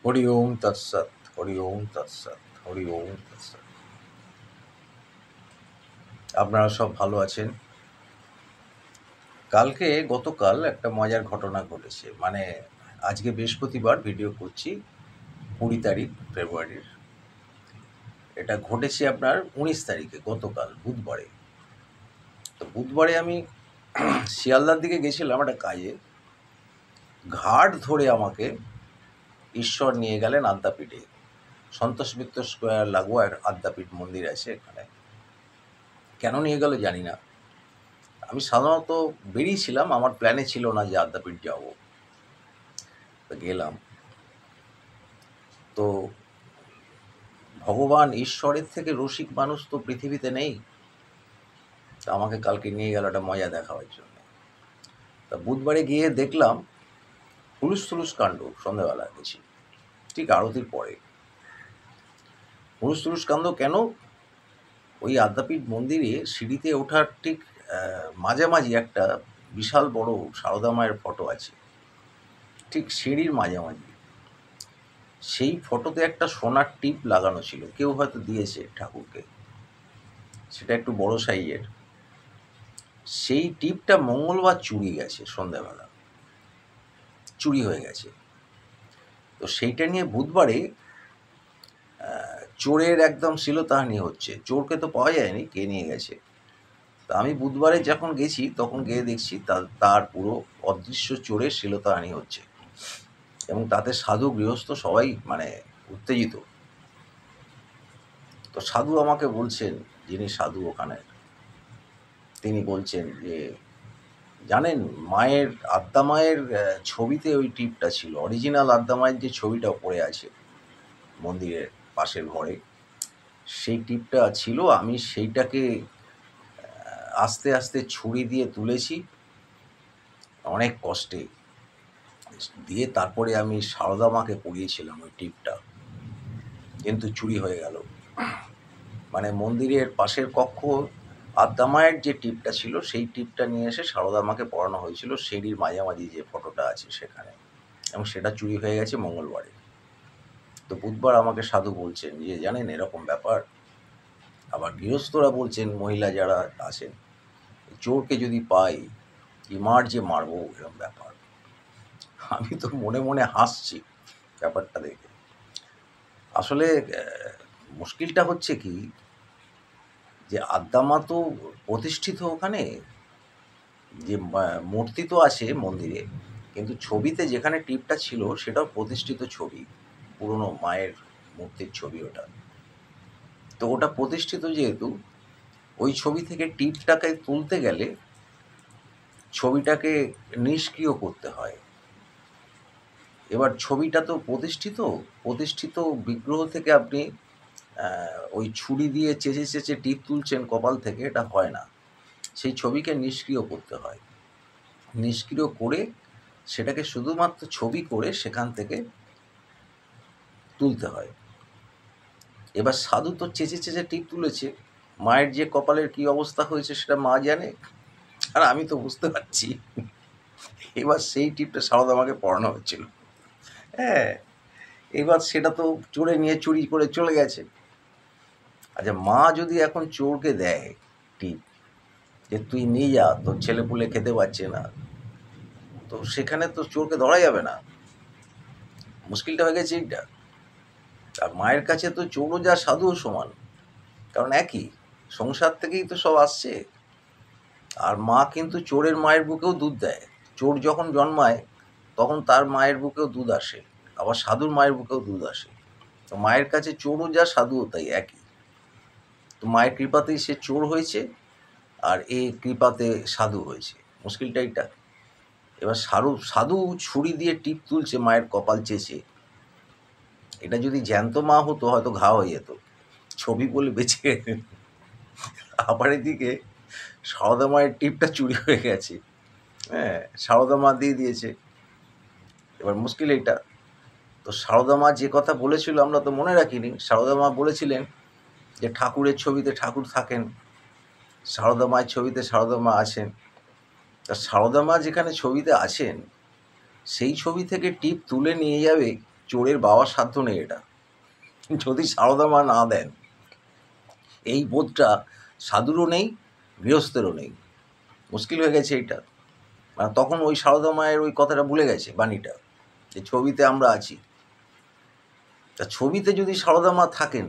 হরি ওম তৎসৎ, হরি ওম তৎসৎ, হরি ওম তৎসৎ। আপনারা সব ভালো আছেন? গতকাল একটা মজার ঘটনা ঘটেছে। আজকে বৃহস্পতিবার, ভিডিও করছি 20 তারিখ ফেব্রুয়ারির। এটা ঘটেছে আপনার 19 তারিখে, গতকাল বুধবারে। তো বুধবারে আমি শিয়ালদার দিকে গেছিলাম একটা কাজে। ঘাট ধরে আমাকে ঈশ্বর নিয়ে গেলেন আদ্যাপীঠে। সন্তোষ মিত্র স্কোয়ার লাগোয়া আদ্যাপীঠ মন্দির আছে এখানে। কেন নিয়ে গেল জানি না। আমি সাধারণত বেরিয়েছিলাম, আমার প্ল্যানে ছিল না যে আদ্যাপীঠ যাব। তো গেলাম। তো ভগবান ঈশ্বরের থেকে রসিক মানুষ তো পৃথিবীতে নেই। তা আমাকে কালকে নিয়ে গেল একটা মজা দেখাবার জন্য। তা বুধবারে গিয়ে দেখলাম হুলুস থুলুস কাণ্ড। সন্ধ্যাবেলা গেছি, ঠিক আরতির পরে। হুলুস থুলুস কাণ্ড কেন? ওই আদ্যাপীঠ মন্দিরে সিঁড়িতে ওঠার ঠিক মাঝামাঝি একটা বিশাল বড় সারদা মায়ের ফটো আছে, ঠিক সিঁড়ির মাঝামাঝি। সেই ফটোতে একটা সোনার টিপ লাগানো ছিল, কেউ হয়তো দিয়েছে ঠাকুরকে, সেটা একটু বড় সাইজের। সেই টিপটা মঙ্গলবার চুরি গেছে, সন্ধ্যাবেলা চুরি হয়ে গেছে। তো সেইটা নিয়ে বুধবারে চোরের একদম শিলতাহানি হচ্ছে। চোরকে তো পাওয়া যায়নি, কে নিয়ে গেছে। তা আমি বুধবারে যখন গেছি তখন গিয়ে দেখছি তার পুরো অদৃশ্য চোরের শিলতাহানি হচ্ছে, এবং তাতে সাধু গৃহস্থ সবাই উত্তেজিত। তো সাধু আমাকে বলছেন, যিনি সাধু ওখানে, তিনি বলছেন যে জানেন, মায়ের আদ্যা মায়ের ছবিতে ওই টিপটা ছিল। অরিজিনাল আদ্যা মায়ের যে ছবিটা পড়ে আছে মন্দিরের পাশের ঘরে, সেই টিপটা ছিল। আমি সেইটাকে আস্তে আস্তে ছুরি দিয়ে তুলেছি অনেক কষ্টে, দিয়ে তারপরে আমি সারদা মাকে পরিয়েছিলাম ওই টিপটা, কিন্তু চুরি হয়ে গেল। মন্দিরের পাশের কক্ষ আদ্যা মায়ের যে টিপটা ছিল, সেই টিপটা নিয়ে এসে সারদা মাকে পরানো হয়েছিল সিঁড়ির মাঝামাঝি যে ফটোটা আছে সেখানে, এবং সেটা চুরি হয়ে গেছে মঙ্গলবারে। তো বুধবার আমাকে সাধু বলছেন যে জানেন এরকম ব্যাপার। আবার গৃহস্থরা বলছেন, মহিলা যারা আছেন, চোরকে যদি পাই কি যে মারবো, এরকম ব্যাপার। আমি তো মনে মনে হাসছি ব্যাপারটা দেখে। আসলে মুশকিলটা হচ্ছে কি, যে আদ্যা মা তো প্রতিষ্ঠিত ওখানে, যে মূর্তি তো আছে মন্দিরে, কিন্তু ছবিতে যেখানে টিপটা ছিল সেটাও প্রতিষ্ঠিত ছবি, পুরনো মায়ের মূর্তির ছবি ওটা। তো ওটা প্রতিষ্ঠিত যেহেতু, ওই ছবি থেকে টিপটাকে তুলতে গেলে ছবিটাকে নিষ্ক্রিয় করতে হয়। এবার ছবিটা তো প্রতিষ্ঠিত বিগ্রহ থেকে আপনি ওই ছুরি দিয়ে চেঁচে চেঁচে টিপ তুলছেন কপাল থেকে, এটা হয় না। সেই ছবিকে নিষ্ক্রিয় করতে হয়। নিষ্ক্রিয় করে সেটাকে শুধুমাত্র ছবি করে সেখান থেকে তুলতে হয়। এবার সাধু তো চেঁচে চেঁচে টিপ তুলেছে, মায়ের যে কপালের কী অবস্থা হয়েছে সেটা মা জানে, আর আমি তো বুঝতে পারছি। এবার সেই টিপটা সারদা মাকে পরানো হচ্ছিল। হ্যাঁ, এবার সেটা তো চোরে নিয়ে চুরি করে চলে গেছে। আচ্ছা, মা যদি এখন চোরকে দেয় টিপ, যে তুই নিয়ে যা, তোর ছেলেপুলে খেতে পারছে না, তো সেখানে তো চোরকে ধরা যাবে না। মুশকিলটা হয়ে গেছে এইটা। আর মায়ের কাছে তো চোরও যা সাধুও সমান, কারণ একই সংসার থেকেই তো সব আসছে। আর মা কিন্তু চোরের মায়ের বুকেও দুধ দেয়। চোর যখন জন্মায় তখন তার মায়ের বুকেও দুধ আসে, আবার সাধুর মায়ের বুকেও দুধ আসে। তো মায়ের কাছে চোরও যা সাধুও তাই, একই। তো মায়ের কৃপাতেই সে চোর হয়েছে, আর এই কৃপাতে সাধু হয়েছে। মুশকিলটা এইটা। এবার সাধু ছুরি দিয়ে টিপ তুলছে মায়ের কপাল চেঁচে। এটা যদি জ্যান্ত মা হতো হয়তো ঘা হয়ে যেত, ছবি বলে বেঁচে। আবার এদিকে সারদা মায়ের টিপটা চুরি হয়ে গেছে। হ্যাঁ, সারদা মা দিয়ে দিয়েছে। এবার মুশকিল এইটা। তো সারদা মা যে কথা বলেছিল আমরা তো মনে রাখিনি। সারদা মা বলেছিলেন যে ঠাকুরের ছবিতে ঠাকুর থাকেন, সারদা মায়ের ছবিতে সারদা মা আছেন। তা সারদা মা যেখানে ছবিতে আছেন, সেই ছবি থেকে টিপ তুলে নিয়ে যাবে চোরের বাবার সাধ্য নেই এটা। যদি সারদা মা না দেন, এই বোধটা সাধুরও নেই, গৃহস্থেরও নেই। মুশকিল হয়ে গেছে এইটা। মানে তখন ওই সারদা মায়ের ওই কথাটা ভুলে গেছে, বাণীটা, যে ছবিতে আমরা আছি। তা ছবিতে যদি সারদা মা থাকেন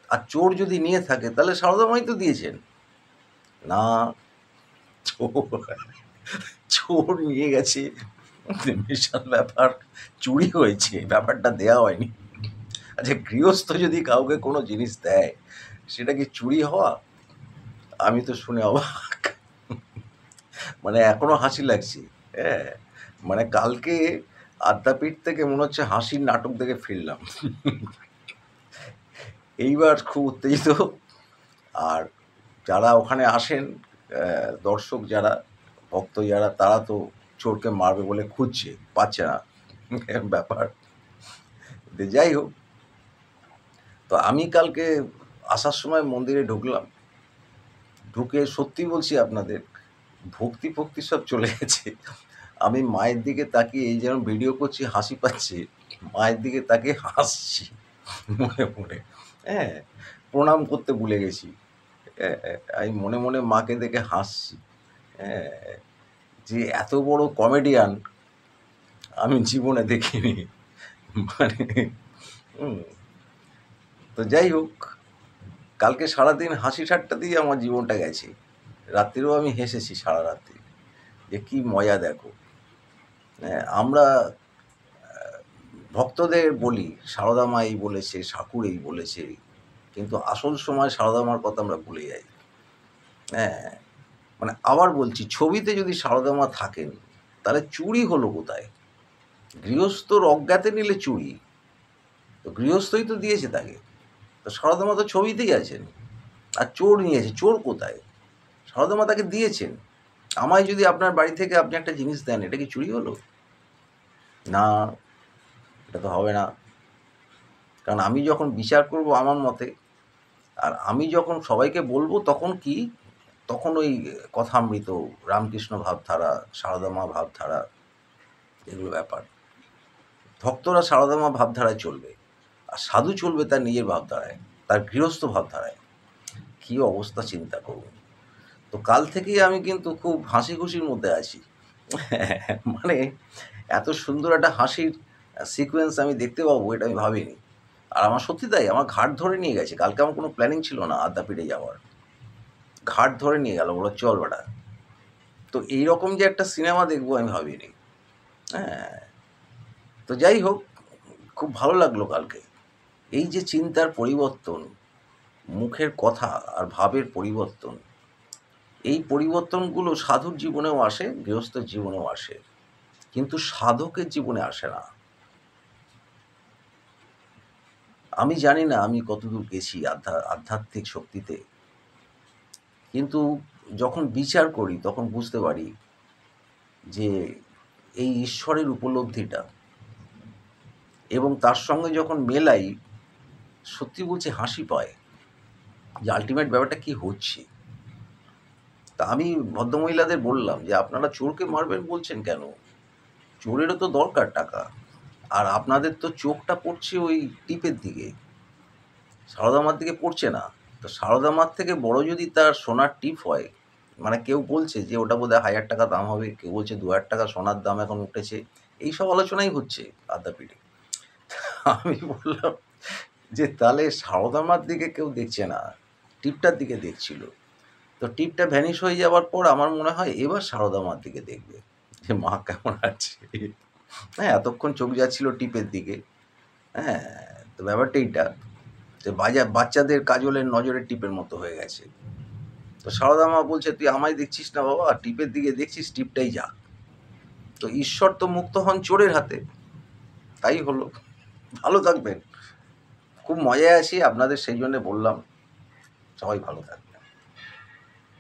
আর চোর যদি নিয়ে থাকে, তাহলে সারদা মাই তো দিয়েছেন না। চোর নিয়ে গেছে, বিশাল ব্যাপার। চুরি হয়েছে, ব্যাপারটা দেয়া হয়নি। আচ্ছা, গৃহস্থ যদি কাউকে কোনো জিনিস দেয়, সেটা কি চুরি হওয়া? আমি তো শুনে অবাক। মানে এখনো হাসি লাগছে। হ্যাঁ, মানে কালকে আদ্যাপীঠ থেকে মনে হচ্ছে হাসির নাটক দেখে ফিরলাম। এইবার খুব উত্তেজিত। আর যারা ওখানে আসেন, দর্শক যারা, ভক্ত যারা, তারা তো চোরকে মারবে বলে খুঁজছে, পাচ্ছে না ব্যাপার। যাই হোক, তো আমি কালকে আসার সময় মন্দিরে ঢুকলাম, ঢুকে সত্যি বলছি আপনাদের, ভক্তি ফক্তি সব চলে গেছে। আমি মায়ের দিকে তাকিয়ে, এই যেন ভিডিও করছি, হাসি পাচ্ছে, মায়ের দিকে তাকিয়ে হাসছি মনে মনে। হ্যাঁ, প্রণাম করতে ভুলে গেছি। আমি মনে মনে মাকে দেখে হাসছি। হ্যাঁ, যে এত বড় কমেডিয়ান আমি জীবনে দেখিনি। মানে তো যাই হোক, কালকে সারাদিন হাসি ঠাট্টা দিয়ে আমার জীবনটা গেছে। রাত্রিরেও আমি হেসেছি সারা রাত্রি, যে কি মজা দেখো। আমরা ভক্তদের বলি সারদা মা এই বলেছে, ঠাকুর এই বলেছে, কিন্তু আসল সময় সারদা মার কথা আমরা ভুলে যাই। হ্যাঁ, মানে আবার বলছি, ছবিতে যদি সারদা মা থাকেন, তাহলে চুরি হলো কোথায়? গৃহস্থর অজ্ঞাতে নিলে চুরি, তো গৃহস্থই তো দিয়েছে তাকে। তো সারদা মা তো ছবিতেই আছেন, আর চোর নিয়েছে, চোর কোথায়? সারদা মা তাকে দিয়েছেন। আমায় যদি আপনার বাড়ি থেকে আপনি একটা জিনিস দেন, এটা কি চুরি হলো? না, এটা তো হবে না। কারণ আমি যখন বিচার করব আমার মতে, আর আমি যখন সবাইকে বলবো, তখন কি, তখন ওই কথামৃত, রামকৃষ্ণ ভাবধারা, সারদা মা ভাবধারা, এগুলো ব্যাপার। ভক্তরা সারদা মা ভাবধারায় চলবে, আর সাধু চলবে তার নিজের ভাবধারায়, তার গৃহস্থ ভাবধারায়। কী অবস্থা চিন্তা করুন। তো কাল থেকেই আমি কিন্তু খুব হাসি খুশির মধ্যে আছি। মানে এত সুন্দর একটা হাসির সিকোয়েন্স আমি দেখতে পাবো, এটা আমি ভাবিনি। আর আমার সত্যি তাই, আমার ঘাট ধরে নিয়ে গেছে। কালকে আমার কোনো প্ল্যানিং ছিল না আদ্যাপীঠে যাওয়ার, ঘাট ধরে নিয়ে গেল, বলো চল বেটা। তো এইরকম যে একটা সিনেমা দেখবো আমি ভাবিনি। হ্যাঁ, তো যাই হোক, খুব ভালো লাগলো কালকে। এই যে চিন্তার পরিবর্তন, মুখের কথা আর ভাবের পরিবর্তন, এই পরিবর্তনগুলো সাধুর জীবনেও আসে, গৃহস্থের জীবনেও আসে, কিন্তু সাধকের জীবনে আসে না। আমি জানি না আমি কতদূর গেছি আধ্যাত্মিক শক্তিতে, কিন্তু যখন বিচার করি তখন বুঝতে পারি যে এই ঈশ্বরের উপলব্ধিটা, এবং তার সঙ্গে যখন মেলাই, সত্যি বলছি হাসি পায় যে আলটিমেট ব্যাপারটা কী হচ্ছে। তা আমি ভদ্রমহিলাদের বললাম যে আপনারা চোরকে মারবেন বলছেন কেন? চোরেরও তো দরকার টাকা, আর আপনাদের তো চোখটা পড়ছে ওই টিপের দিকে, সারদা মার দিকে পড়ছে না। তো সারদা মার থেকে বড় যদি তার সোনার টিপ হয়, মানে কেউ বলছে যে ওটা বোধহয় 1000 টাকা দাম হবে, কেউ বলছে 2000 টাকা সোনার দাম এখন উঠেছে, এইসব আলোচনাই হচ্ছে আদ্যাপীঠে। আমি বললাম যে তাহলে সারদা মার দিকে কেউ দেখছে না, টিপটার দিকে দেখছিল। তো টিপটা ভ্যানিশ হয়ে যাওয়ার পর আমার মনে হয় এবার সারদা মার দিকে দেখবে, যে মা কেমন আছে। হ্যাঁ, এতক্ষণ চোখ যাচ্ছিল টিপের দিকে। হ্যাঁ, তো ব্যাপারটা এইটা, যে বাচ্চাদের কাজলের নজরের টিপের মতো হয়ে গেছে। তো সারদা মা বলছে, তুই আমায় দেখছিস না বাবা, টিপের দিকে দেখছিস, টিপটাই যা। তো ঈশ্বর তো মুক্ত হন চোরের হাতে, তাই হলো। ভালো থাকবেন, খুব মজায় আছি আপনাদের, সেই জন্য বললাম। সবাই ভালো থাকবেন।